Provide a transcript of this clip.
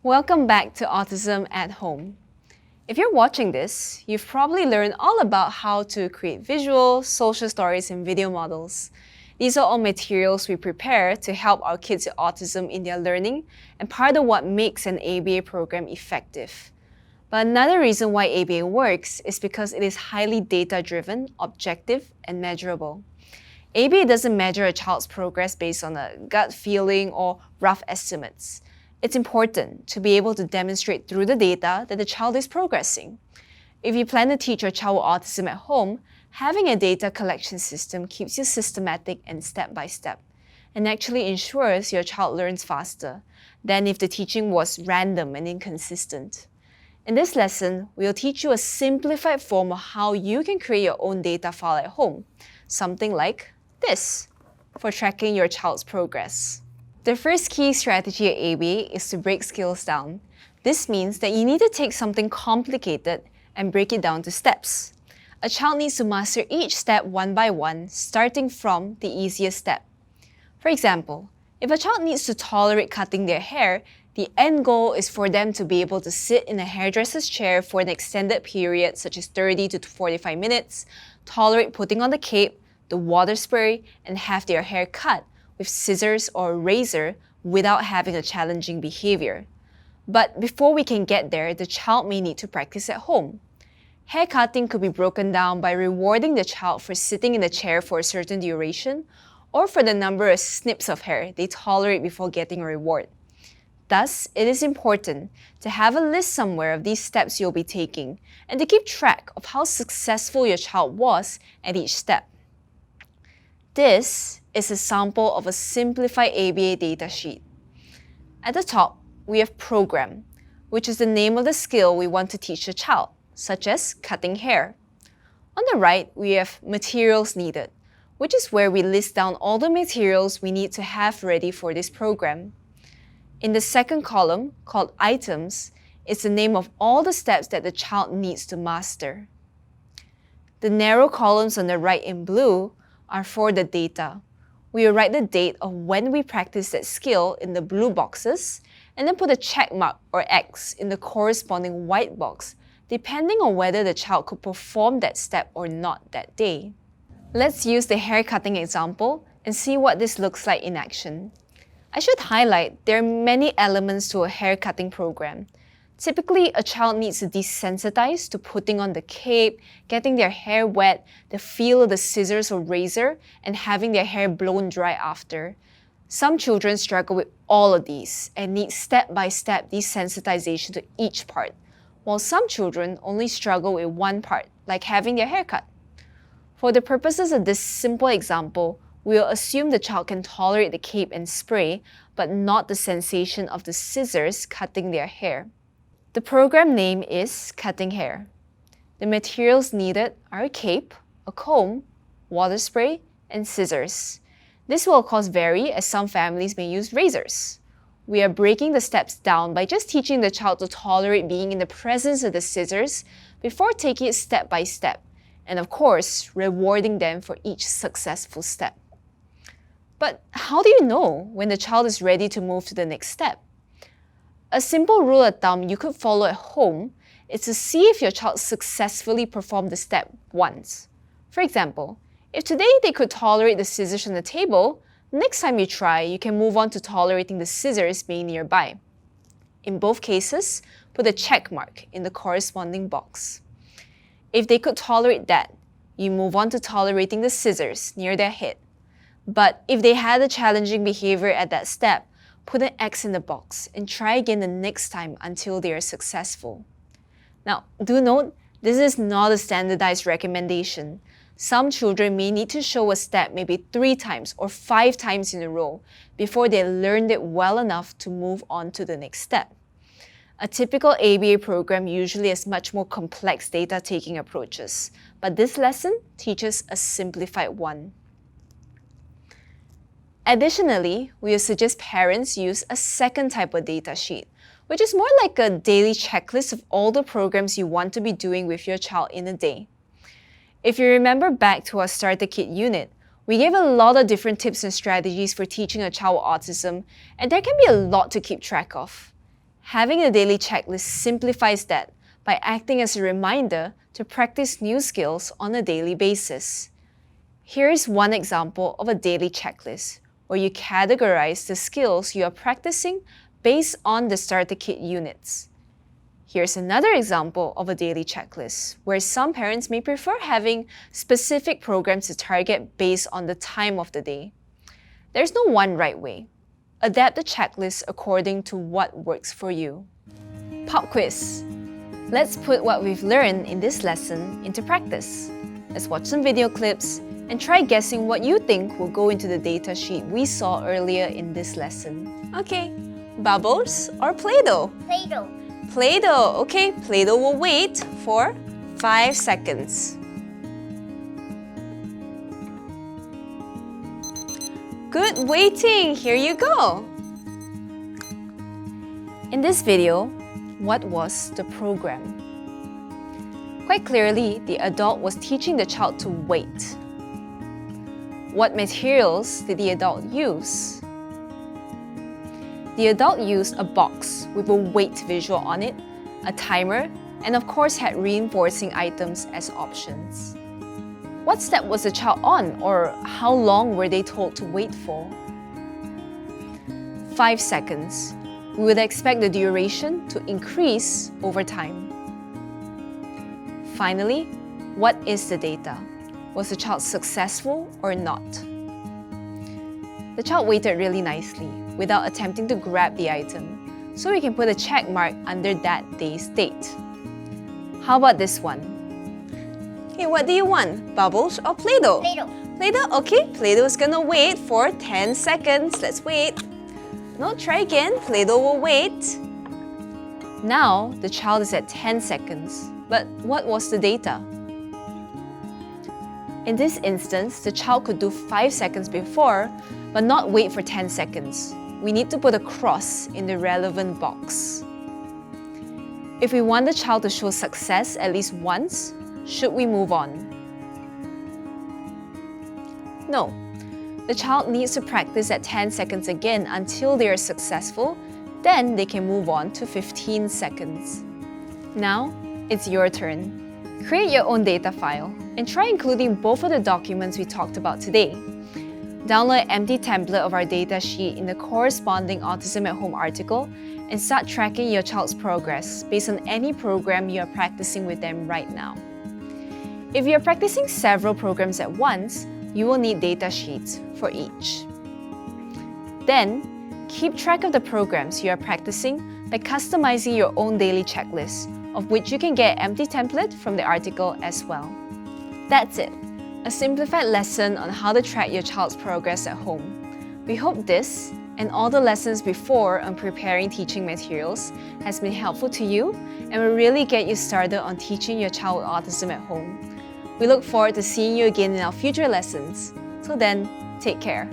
Welcome back to Autism at Home. If you're watching this, you've probably learned all about how to create visual, social stories, and video models. These are all materials we prepare to help our kids with autism in their learning and part of what makes an ABA program effective. But another reason why ABA works is because it is highly data-driven, objective, and measurable. ABA doesn't measure a child's progress based on a gut feeling or rough estimates. It's important to be able to demonstrate through the data that the child is progressing. If you plan to teach your child autism at home, having a data collection system keeps you systematic and step-by-step, and actually ensures your child learns faster than if the teaching was random and inconsistent. In this lesson, we'll teach you a simplified form of how you can create your own data file at home, something like this, for tracking your child's progress. The first key strategy at ABA is to break skills down. This means that you need to take something complicated and break it down to steps. A child needs to master each step one by one, starting from the easiest step. For example, if a child needs to tolerate cutting their hair, the end goal is for them to be able to sit in a hairdresser's chair for an extended period, such as 30 to 45 minutes, tolerate putting on the cape, the water spray, and have their hair cut with scissors or a razor without having a challenging behavior. But before we can get there, the child may need to practice at home. Hair cutting could be broken down by rewarding the child for sitting in the chair for a certain duration, or for the number of snips of hair they tolerate before getting a reward. Thus, it is important to have a list somewhere of these steps you'll be taking and to keep track of how successful your child was at each step. This is a sample of a simplified ABA data sheet. At the top, we have program, which is the name of the skill we want to teach the child, such as cutting hair. On the right, we have materials needed, which is where we list down all the materials we need to have ready for this program. In the second column, called items, is the name of all the steps that the child needs to master. The narrow columns on the right in blue are for the data. We will write the date of when we practice that skill in the blue boxes and then put a check mark or X in the corresponding white box, depending on whether the child could perform that step or not that day. Let's use the hair cutting example and see what this looks like in action. I should highlight there are many elements to a hair cutting program. Typically, a child needs to desensitize to putting on the cape, getting their hair wet, the feel of the scissors or razor, and having their hair blown dry after. Some children struggle with all of these and need step-by-step desensitization to each part, while some children only struggle with one part, like having their hair cut. For the purposes of this simple example, we'll assume the child can tolerate the cape and spray, but not the sensation of the scissors cutting their hair. The program name is cutting hair. The materials needed are a cape, a comb, water spray, and scissors. This will of course vary as some families may use razors. We are breaking the steps down by just teaching the child to tolerate being in the presence of the scissors before taking it step by step, and of course, rewarding them for each successful step. But how do you know when the child is ready to move to the next step? A simple rule of thumb you could follow at home is to see if your child successfully performed the step once. For example, if today they could tolerate the scissors on the table, next time you try, you can move on to tolerating the scissors being nearby. In both cases, put a check mark in the corresponding box. If they could tolerate that, you move on to tolerating the scissors near their head. But if they had a challenging behavior at that step, put an X in the box and try again the next time until they are successful. Now, do note, this is not a standardized recommendation. Some children may need to show a step maybe 3 times or 5 times in a row before they learned it well enough to move on to the next step. A typical ABA program usually has much more complex data-taking approaches, but this lesson teaches a simplified one. Additionally, we will suggest parents use a second type of data sheet, which is more like a daily checklist of all the programs you want to be doing with your child in a day. If you remember back to our Starter Kit unit, we gave a lot of different tips and strategies for teaching a child with autism, and there can be a lot to keep track of. Having a daily checklist simplifies that by acting as a reminder to practice new skills on a daily basis. Here is one example of a daily checklist where you categorize the skills you are practicing based on the starter kit units. Here's another example of a daily checklist where some parents may prefer having specific programs to target based on the time of the day. There's no one right way. Adapt the checklist according to what works for you. Pop quiz. Let's put what we've learned in this lesson into practice. Let's watch some video clips and try guessing what you think will go into the data sheet we saw earlier in this lesson. Okay, bubbles or Play-Doh? Play-Doh. Play-Doh. Okay, Play-Doh will wait for 5 seconds. Good waiting. Here you go. In this video, what was the program? Quite clearly, the adult was teaching the child to wait. What materials did the adult use? The adult used a box with a wait visual on it, a timer, and of course had reinforcing items as options. What step was the child on, or how long were they told to wait for? 5 seconds. We would expect the duration to increase over time. Finally, what is the data? Was the child successful or not? The child waited really nicely without attempting to grab the item, so we can put a check mark under that day's date. How about this one? Okay, what do you want? Bubbles or Play-Doh? Play-Doh. Play-Doh? Okay, Play-Doh is gonna wait for 10 seconds. Let's wait. No, try again. Play-Doh will wait. Now, the child is at 10 seconds. But what was the data? In this instance, the child could do 5 seconds before, but not wait for 10 seconds. We need to put a cross in the relevant box. If we want the child to show success at least once, should we move on? No. The child needs to practice at 10 seconds again until they are successful, then they can move on to 15 seconds. Now, it's your turn. Create your own data file and try including both of the documents we talked about today. Download an empty template of our data sheet in the corresponding Autism at Home article and start tracking your child's progress based on any program you are practicing with them right now. If you are practicing several programs at once, you will need data sheets for each. Then, keep track of the programs you are practicing by customizing your own daily checklist, of which you can get an empty template from the article as well. That's it, a simplified lesson on how to track your child's progress at home. We hope this and all the lessons before on preparing teaching materials has been helpful to you and will really get you started on teaching your child with autism at home. We look forward to seeing you again in our future lessons. Till then, take care.